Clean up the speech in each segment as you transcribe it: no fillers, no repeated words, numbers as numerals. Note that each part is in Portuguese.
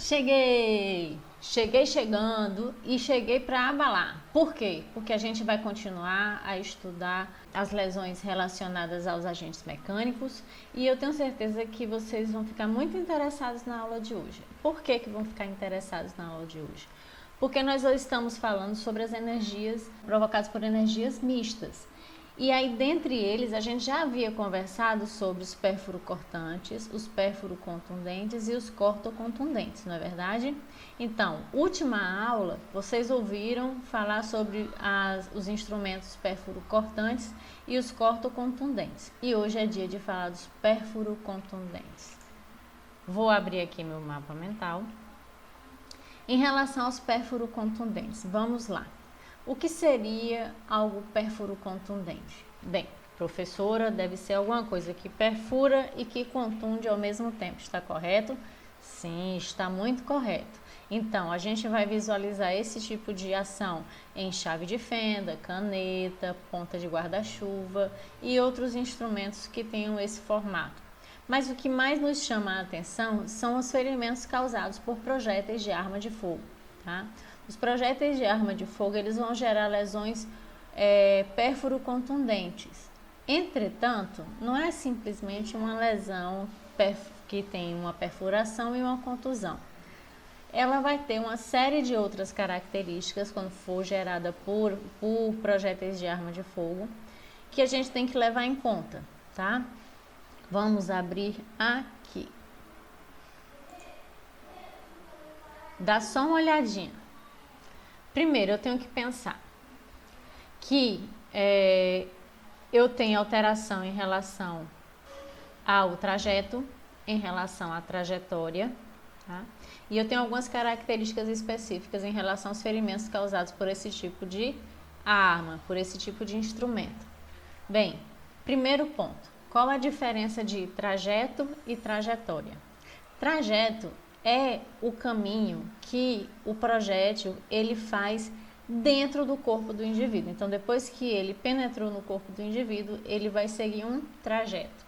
Cheguei! Cheguei chegando e cheguei para abalar. Por quê? Porque a gente vai continuar a estudar as lesões relacionadas aos agentes mecânicos e eu tenho certeza que vocês vão ficar muito interessados na aula de hoje. Por que vão ficar interessados na aula de hoje? Porque nós estamos falando sobre as energias provocadas por energias mistas. E aí, dentre eles, a gente já havia conversado sobre os pérfuro-cortantes, os pérfuro-contundentes e os cortocontundentes, não é verdade? Então, última aula, vocês ouviram falar sobre os instrumentos pérfuro-cortantes e os cortocontundentes. E hoje é dia de falar dos pérfuro-contundentes. Vou abrir aqui meu mapa mental. Em relação aos pérfuro-contundentes, vamos lá. O que seria algo pérfuro-contundente? Bem, professora, deve ser alguma coisa que perfura e que contunde ao mesmo tempo, está correto? Sim, está muito correto. Então, a gente vai visualizar esse tipo de ação em chave de fenda, caneta, ponta de guarda-chuva e outros instrumentos que tenham esse formato. Mas o que mais nos chama a atenção são os ferimentos causados por projéteis de arma de fogo, tá? Os projéteis de arma de fogo, eles vão gerar lesões pérfuro-contundentes. Entretanto, não é simplesmente uma lesão que tem uma perfuração e uma contusão. Ela vai ter uma série de outras características quando for gerada por projéteis de arma de fogo, que a gente tem que levar em conta, tá? Vamos abrir aqui. Dá só uma olhadinha. Primeiro, eu tenho que pensar que eu tenho alteração em relação ao trajeto, em relação à trajetória, tá? E eu tenho algumas características específicas em relação aos ferimentos causados por esse tipo de arma, por esse tipo de instrumento. Bem, primeiro ponto, qual a diferença de trajeto e trajetória? Trajeto é o caminho que o projétil ele faz dentro do corpo do indivíduo. Então, depois que ele penetrou no corpo do indivíduo, ele vai seguir um trajeto.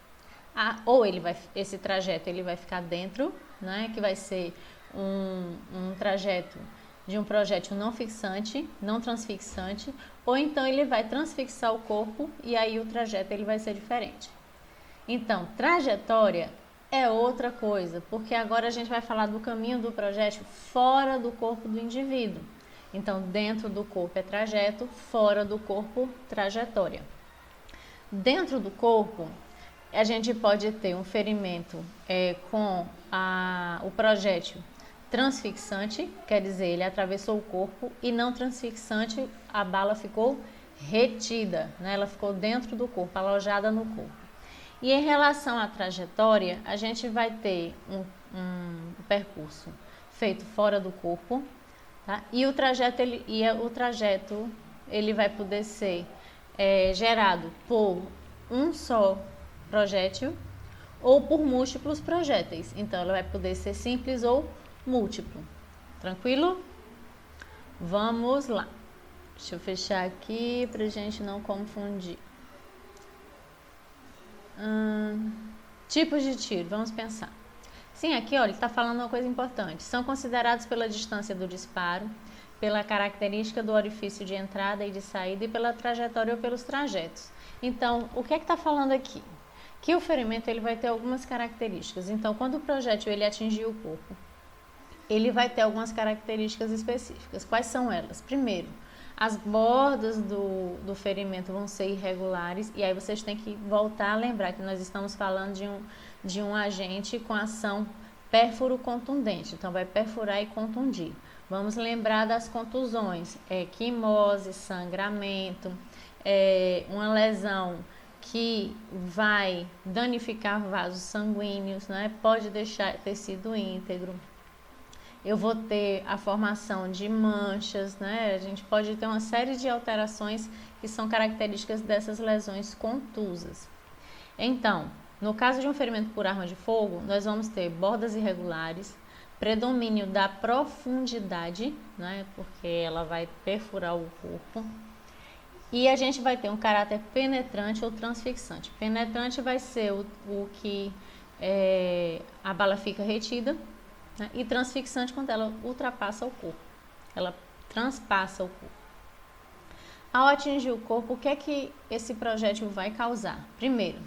Esse trajeto ele vai ficar dentro, né, que vai ser um trajeto de um projétil não fixante, não transfixante, ou então ele vai transfixar o corpo e aí o trajeto ele vai ser diferente. Então, trajetória é outra coisa, porque agora a gente vai falar do caminho do projétil fora do corpo do indivíduo. Então, dentro do corpo é trajeto, fora do corpo, trajetória. Dentro do corpo, a gente pode ter um ferimento com o projétil transfixante, quer dizer, ele atravessou o corpo, e não transfixante, a bala ficou retida, né? Ela ficou dentro do corpo, alojada no corpo. E em relação à trajetória, a gente vai ter um percurso feito fora do corpo, tá? E o trajeto ele vai poder ser gerado por um só projétil ou por múltiplos projéteis. Então, ela vai poder ser simples ou múltiplo. Tranquilo? Vamos lá. Deixa eu fechar aqui para a gente não confundir. Tipos de tiro, vamos pensar. Sim, aqui olha, ele está falando uma coisa importante. São considerados pela distância do disparo, pela característica do orifício de entrada e de saída e pela trajetória ou pelos trajetos. Então, o que é que está falando aqui? Que o ferimento ele vai ter algumas características. Então, quando o projétil ele atingir o corpo, ele vai ter algumas características específicas. Quais são elas? Primeiro, as bordas do ferimento vão ser irregulares e aí vocês têm que voltar a lembrar que nós estamos falando de um agente com ação pérfuro-contundente, então vai perfurar e contundir. Vamos lembrar das contusões, quimose, sangramento, uma lesão que vai danificar vasos sanguíneos, né? Pode deixar tecido íntegro. Eu vou ter a formação de manchas, né? A gente pode ter uma série de alterações que são características dessas lesões contusas. Então, no caso de um ferimento por arma de fogo, nós vamos ter bordas irregulares, predomínio da profundidade, né? Porque ela vai perfurar o corpo. E a gente vai ter um caráter penetrante ou transfixante. Penetrante vai ser o que a bala fica retida. né? E transfixante quando ela ultrapassa o corpo, ela transpassa o corpo. Ao atingir o corpo, o que é que esse projétil vai causar? Primeiro,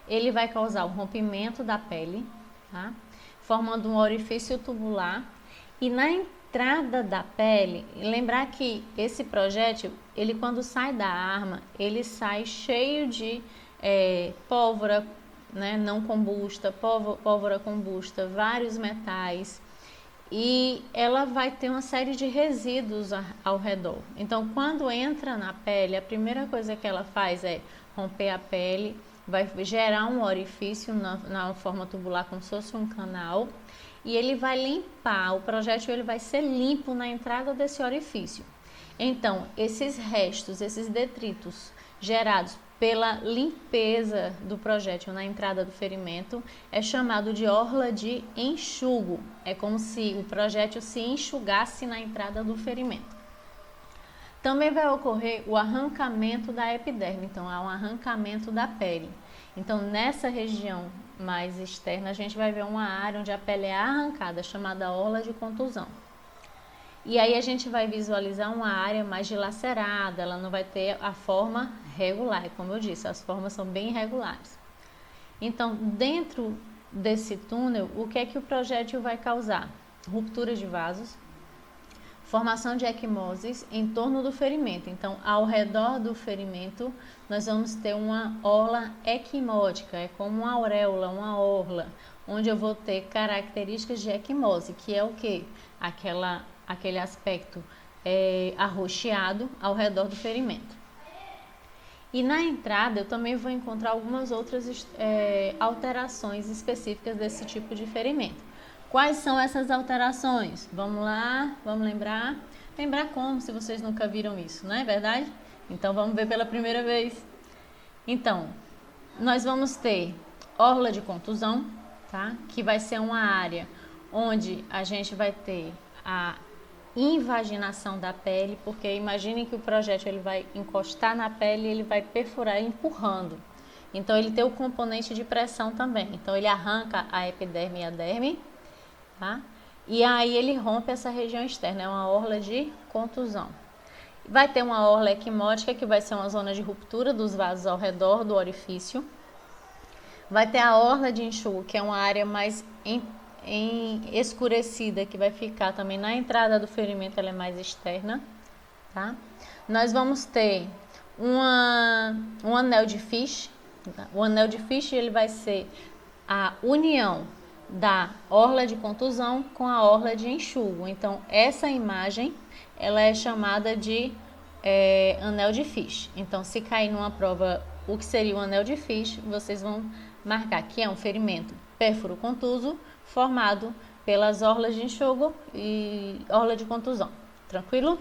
ele vai causar o rompimento da pele, tá? Formando um orifício tubular. E na entrada da pele, lembrar que esse projétil, ele quando sai da arma, ele sai cheio de pólvora, né, não combusta, pólvora combusta, vários metais. E ela vai ter uma série de resíduos ao redor. Então, quando entra na pele, a primeira coisa que ela faz é romper a pele, vai gerar um orifício na forma tubular, como se fosse um canal, e ele vai limpar, o projétil ele vai ser limpo na entrada desse orifício. Então, esses restos, esses detritos gerados pela limpeza do projétil na entrada do ferimento é chamado de orla de enxugo. É como se o projétil se enxugasse na entrada do ferimento. Também vai ocorrer o arrancamento da epiderme, então há um arrancamento da pele. Então, nessa região mais externa, a gente vai ver uma área onde a pele é arrancada, chamada orla de contusão. E aí a gente vai visualizar uma área mais dilacerada, ela não vai ter a forma regular, como eu disse, as formas são bem irregulares. Então, dentro desse túnel, o que é que o projétil vai causar? Ruptura de vasos, formação de equimoses em torno do ferimento. Então, ao redor do ferimento, nós vamos ter uma orla equimótica, é como uma auréola, uma orla, onde eu vou ter características de equimose, que é o quê? Aquele aspecto arroxeado ao redor do ferimento. E na entrada eu também vou encontrar algumas outras alterações específicas desse tipo de ferimento. Quais são essas alterações? Vamos lá, vamos lembrar. Lembrar como, se vocês nunca viram isso, não é verdade? Então vamos ver pela primeira vez. Então, nós vamos ter orla de contusão, tá? Que vai ser uma área onde a gente vai ter a invaginação da pele, porque imagine que o projétil ele vai encostar na pele e ele vai perfurar empurrando. Então ele tem o componente de pressão também. Então ele arranca a epiderme e a derme, tá? E aí ele rompe essa região externa, é uma orla de contusão. Vai ter uma orla equimótica, que vai ser uma zona de ruptura dos vasos ao redor do orifício. Vai ter a orla de enxugo, que é uma área mais escurecida, que vai ficar também na entrada do ferimento, ela é mais externa, tá? Nós vamos ter um anel de Fish. O anel de Fish ele vai ser a união da orla de contusão com a orla de enxugo. Então, essa imagem ela é chamada de anel de Fish. Então, se cair numa prova o que seria o anel de Fish, vocês vão marcar que é um ferimento pérfuro contuso formado pelas orlas de enxugo e orla de contusão. Tranquilo?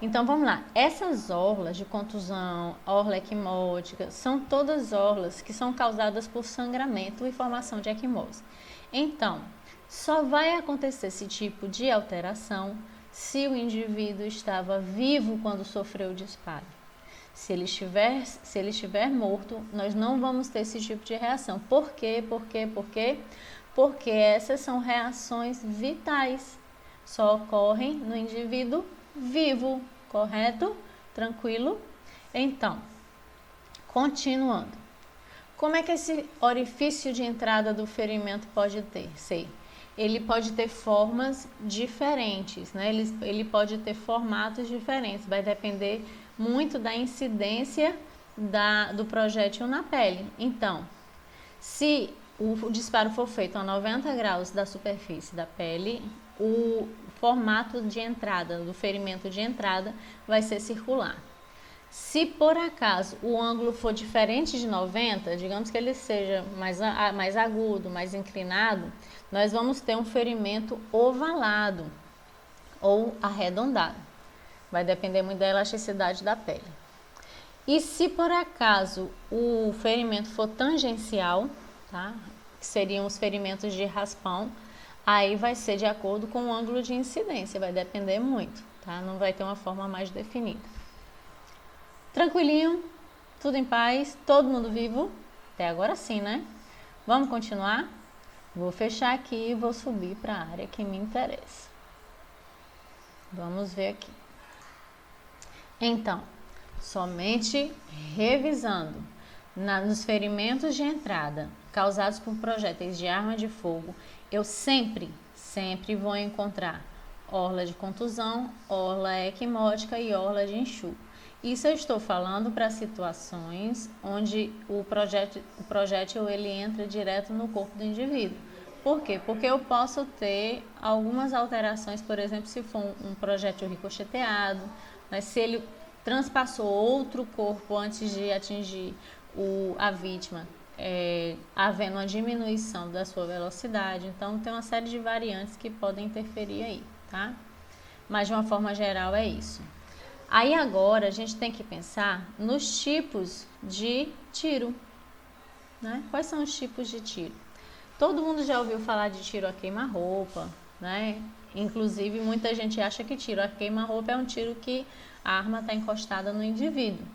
Então vamos lá. Essas orlas de contusão, orla equimótica, são todas orlas que são causadas por sangramento e formação de equimose. Então, só vai acontecer esse tipo de alteração se o indivíduo estava vivo quando sofreu o disparo. Se ele estiver morto, nós não vamos ter esse tipo de reação. Por quê? Porque essas são reações vitais. Só ocorrem no indivíduo vivo, correto? Tranquilo? Então, continuando. Como é que esse orifício de entrada do ferimento pode ser? Ele pode ter formas diferentes, né? Ele pode ter formatos diferentes, vai depender muito da incidência do projétil na pele. Então, se o disparo for feito a 90 graus da superfície da pele, o formato de entrada, do ferimento de entrada, vai ser circular. Se por acaso o ângulo for diferente de 90, digamos que ele seja mais agudo, mais inclinado, nós vamos ter um ferimento ovalado ou arredondado. Vai depender muito da elasticidade da pele. E se por acaso o ferimento for tangencial, tá? Que seriam os ferimentos de raspão, aí vai ser de acordo com o ângulo de incidência, vai depender muito, tá? Não vai ter uma forma mais definida. Tranquilinho? Tudo em paz? Todo mundo vivo? Até agora sim, né? Vamos continuar? Vou fechar aqui e vou subir para a área que me interessa. Vamos ver aqui. Então, somente revisando, nos ferimentos de entrada causados por projéteis de arma de fogo, eu sempre vou encontrar orla de contusão, orla equimótica e orla de enxurro. Isso eu estou falando para situações onde o projétil ele entra direto no corpo do indivíduo. Por quê? Porque eu posso ter algumas alterações, por exemplo, se for um projétil ricocheteado, mas se ele transpassou outro corpo antes de atingir a vítima, havendo uma diminuição da sua velocidade. Então, tem uma série de variantes que podem interferir aí, tá? Mas, de uma forma geral, é isso. Aí, agora, a gente tem que pensar nos tipos de tiro, né? Quais são os tipos de tiro? Todo mundo já ouviu falar de tiro a queima-roupa, né? Inclusive, muita gente acha que tiro a queima-roupa é um tiro que a arma está encostada no indivíduo.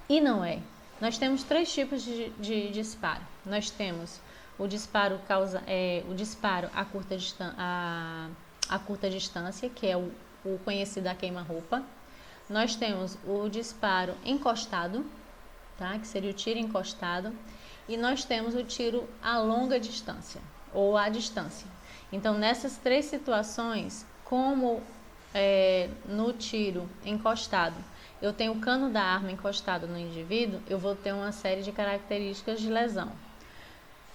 E não é. Nós temos 3 tipos de disparo. Nós temos o disparo a curta distância, que é o conhecido a queima-roupa. Nós temos o disparo encostado, tá? Que seria o tiro encostado. E nós temos o tiro a longa distância, ou à distância. Então, nessas 3 situações, como no tiro encostado, eu tenho o cano da arma encostado no indivíduo, eu vou ter uma série de características de lesão.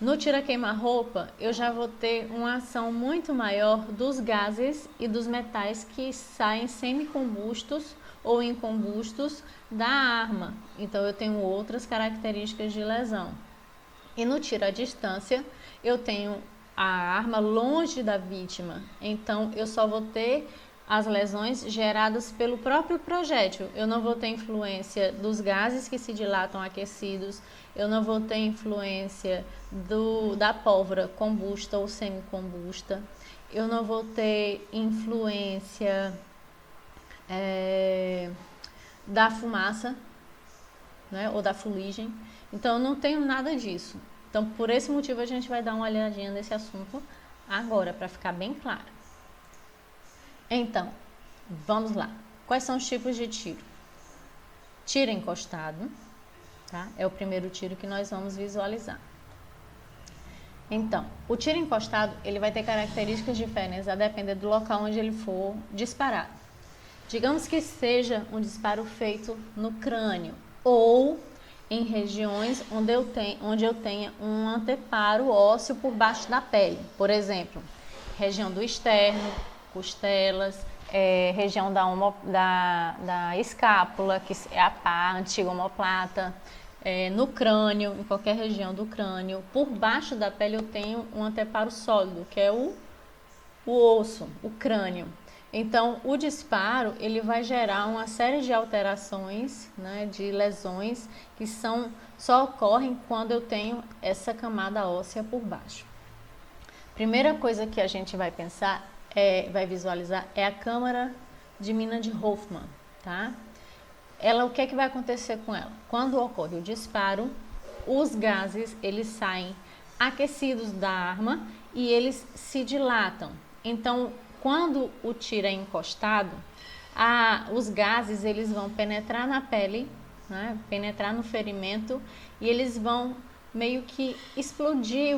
No tiro a queima-roupa, eu já vou ter uma ação muito maior dos gases e dos metais que saem semicombustos ou incombustos da arma. Então, eu tenho outras características de lesão. E no tiro à distância, eu tenho a arma longe da vítima. Então, eu só vou ter as lesões geradas pelo próprio projétil. Eu não vou ter influência dos gases que se dilatam aquecidos, eu não vou ter influência da pólvora combusta ou semicombusta, eu não vou ter influência da fumaça, né, ou da fuligem. Então, eu não tenho nada disso. Então, por esse motivo, a gente vai dar uma olhadinha nesse assunto agora, para ficar bem claro. Então, vamos lá. Quais são os tipos de tiro? Tiro encostado, tá? É o primeiro tiro que nós vamos visualizar. Então, o tiro encostado, ele vai ter características diferentes a depender do local onde ele for disparado. Digamos que seja um disparo feito no crânio ou em regiões onde eu tenha um anteparo ósseo por baixo da pele. Por exemplo, região do externo, costelas, região da escápula, que é a pá, antiga omoplata, no crânio, em qualquer região do crânio. Por baixo da pele eu tenho um anteparo sólido, que é o osso, o crânio. Então, o disparo, ele vai gerar uma série de alterações, né, de lesões que só ocorrem quando eu tenho essa camada óssea por baixo. Primeira coisa que a gente vai pensar, vai visualizar, é a câmara de mina de Hoffman, tá? O que é que vai acontecer com ela? Quando ocorre o disparo, os gases, eles saem aquecidos da arma e eles se dilatam. Então, quando o tiro é encostado, os gases eles vão penetrar na pele, né, penetrar no ferimento e eles vão meio que explodir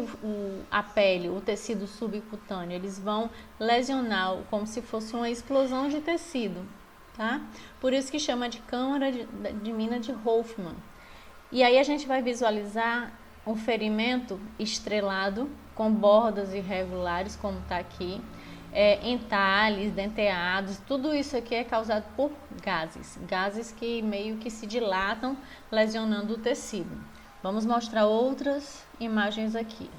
a pele, o tecido subcutâneo. Eles vão lesionar como se fosse uma explosão de tecido, tá? Por isso que chama de câmara de mina de Hoffman. E aí a gente vai visualizar um ferimento estrelado com bordas irregulares, como está aqui. Entalhes, denteados, tudo isso aqui é causado por gases que meio que se dilatam, lesionando o tecido. Vamos mostrar outras imagens aqui.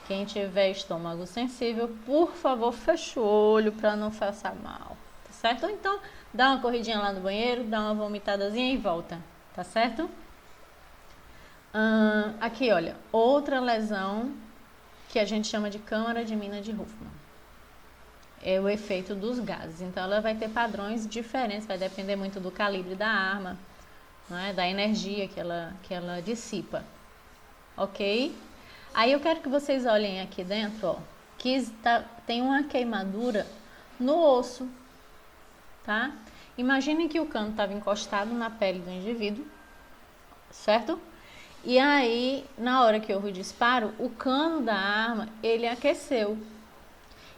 Quem tiver estômago sensível, por favor, feche o olho para não passar mal, tá certo? Ou então, dá uma corridinha lá no banheiro, dá uma vomitadazinha e volta, tá certo? Aqui, olha, outra lesão que a gente chama de câmara de mina de Hoffman. É o efeito dos gases. Então, ela vai ter padrões diferentes, vai depender muito do calibre da arma, né, da energia que ela dissipa. Ok? Aí eu quero que vocês olhem aqui dentro, ó, que tem uma queimadura no osso, tá? Imaginem que o cano estava encostado na pele do indivíduo, certo? E aí, na hora que houve o disparo, o cano da arma, ele aqueceu.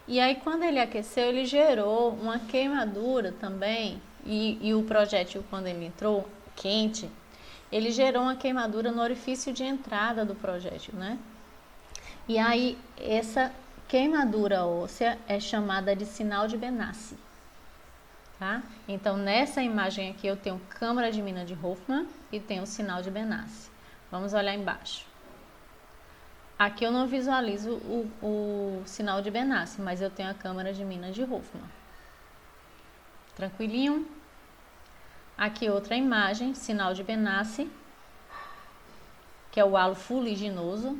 E aí, quando ele aqueceu, ele gerou uma queimadura também, e o projétil, quando ele entrou quente, ele gerou uma queimadura no orifício de entrada do projétil, né? E aí, essa queimadura óssea é chamada de sinal de Benassi, tá? Então, nessa imagem aqui, eu tenho câmara de mina de Hoffman e tenho o sinal de Benassi. Vamos olhar embaixo. Aqui eu não visualizo o sinal de Benassi, mas eu tenho a câmara de mina de Hoffman. Tranquilinho? Aqui outra imagem, sinal de Benassi, que é o halo fuliginoso,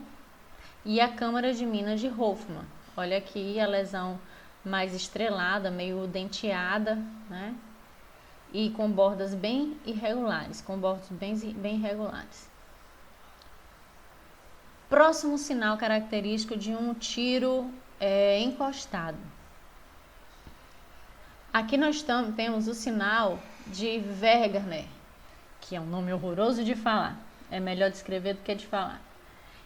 e a câmara de mina de Hoffman. Olha aqui a lesão mais estrelada, meio denteada, né? E com bordas bem irregulares, com bordas bem irregulares. Próximo sinal característico de um tiro encostado. Aqui nós temos o sinal de Wegener, que é um nome horroroso de falar. É melhor de escrever do que de falar.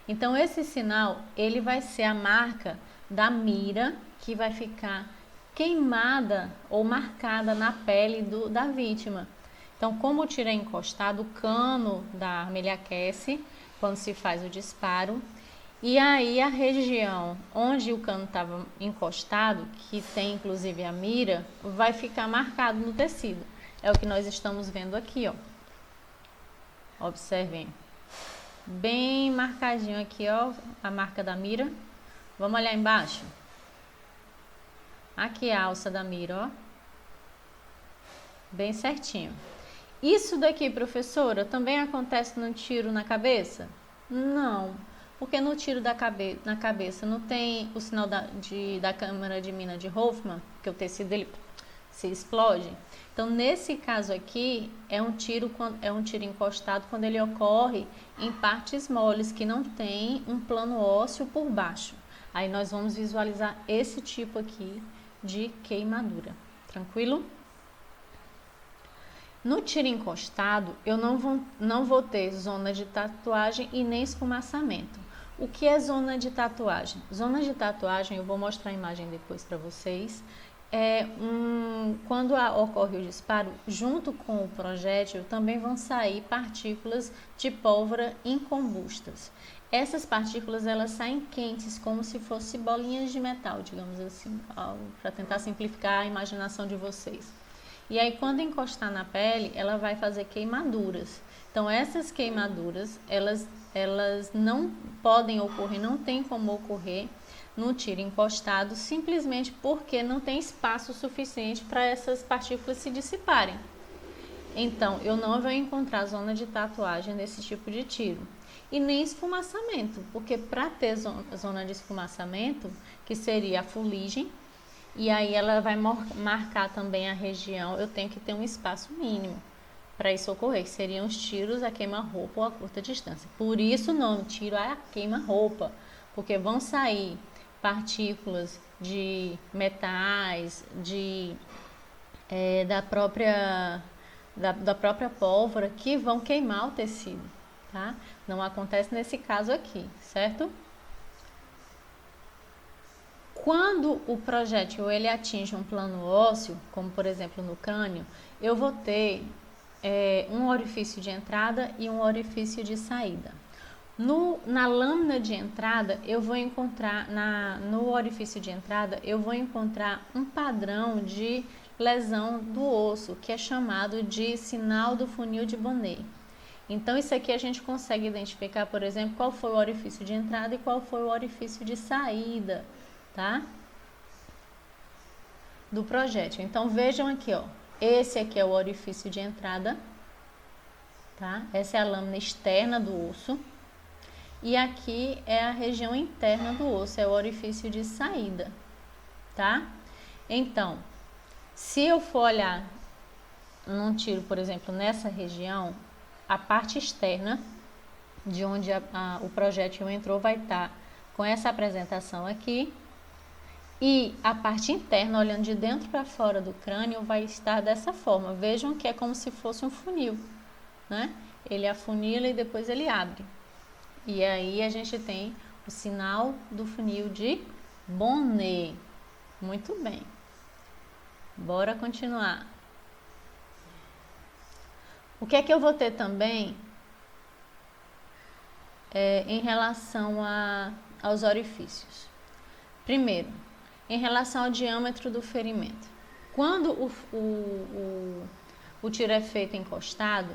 Então, esse sinal, ele vai ser a marca da mira que vai ficar queimada ou marcada na pele da vítima. Então, como o tiro é encostado, o cano da arma ele aquece quando se faz o disparo. E aí a região onde o cano estava encostado, que tem inclusive a mira, vai ficar marcado no tecido. É o que nós estamos vendo aqui, ó. Observem. Bem marcadinho aqui, ó, a marca da mira. Vamos olhar embaixo. Aqui a alça da mira, ó. Bem certinho. Isso daqui, professora, também acontece no tiro na cabeça? Não, porque no tiro na cabeça não tem o sinal da câmara de mina de Hoffman, que o tecido dele se explode. Então, nesse caso aqui, é um tiro encostado quando ele ocorre em partes moles, que não tem um plano ósseo por baixo. Aí nós vamos visualizar esse tipo aqui de queimadura. Tranquilo? No tiro encostado, eu não vou ter zona de tatuagem e nem esfumaçamento. O que é zona de tatuagem? Zona de tatuagem, eu vou mostrar a imagem depois para vocês. Quando ocorre o disparo, junto com o projétil, também vão sair partículas de pólvora incombustas. Essas partículas, elas saem quentes, como se fossem bolinhas de metal, digamos assim, para tentar simplificar a imaginação de vocês. E aí, quando encostar na pele, ela vai fazer queimaduras. Então, essas queimaduras, elas não podem ocorrer, não tem como ocorrer no tiro encostado, simplesmente porque não tem espaço suficiente para essas partículas se dissiparem. Então, eu não vou encontrar zona de tatuagem nesse tipo de tiro. E nem esfumaçamento, porque para ter zona de esfumaçamento, que seria a fuligem, e aí ela vai marcar também a região, eu tenho que ter um espaço mínimo para isso ocorrer, que seriam os tiros a queima-roupa ou a curta distância. Por isso o nome, tiro a queima-roupa, porque vão sair partículas de metais, da própria pólvora, que vão queimar o tecido, tá? Não acontece nesse caso aqui, certo? Quando o projétil ele atinge um plano ósseo, como por exemplo no crânio, eu vou ter um orifício de entrada e um orifício de saída. Na lâmina de entrada, eu vou encontrar, no orifício de entrada, eu vou encontrar um padrão de lesão do osso, que é chamado de sinal do funil de Bonnet. Então, isso aqui a gente consegue identificar, por exemplo, qual foi o orifício de entrada e qual foi o orifício de saída, tá? Do projétil. Então, vejam aqui, ó. Esse aqui é o orifício de entrada, tá? Essa é a lâmina externa do osso. E aqui é a região interna do osso, é o orifício de saída, tá? Então, se eu for olhar num tiro, por exemplo, nessa região, a parte externa, de onde o projétil entrou, vai estar com essa apresentação aqui. E a parte interna, olhando de dentro para fora do crânio, vai estar dessa forma. Vejam que é como se fosse um funil, né? Ele afunila e depois ele abre. E aí a gente tem o sinal do funil de Bonnet. Muito bem. Bora continuar. O que é que eu vou ter também em relação aos orifícios? Primeiro, em relação ao diâmetro do ferimento. Quando o tiro é feito encostado,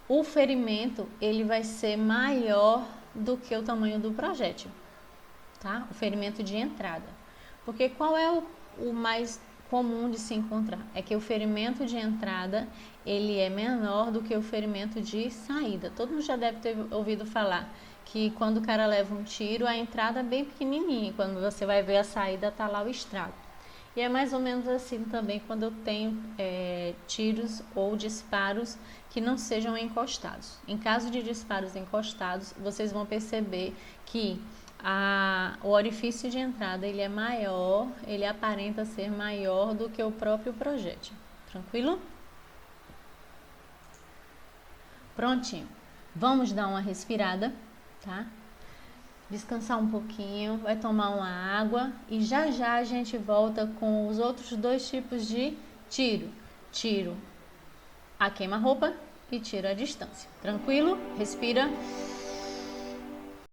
o ferimento ele vai ser maior do que o tamanho do projétil, tá? O ferimento de entrada. Porque qual é o mais comum de se encontrar? É que o ferimento de entrada ele é menor do que o ferimento de saída. Todo mundo já deve ter ouvido falar que quando o cara leva um tiro, a entrada é bem pequenininha, quando você vai ver a saída, tá lá o estrago. E é mais ou menos assim também quando eu tenho tiros ou disparos que não sejam encostados. Em caso de disparos encostados, vocês vão perceber que o orifício de entrada ele é maior, ele aparenta ser maior do que o próprio projétil. Tranquilo? Prontinho. Vamos dar uma respirada, tá? Descansar um pouquinho, vai tomar uma água e já já a gente volta com os outros dois tipos de tiro. Tiro a queima-roupa e tiro à distância. Tranquilo? Respira.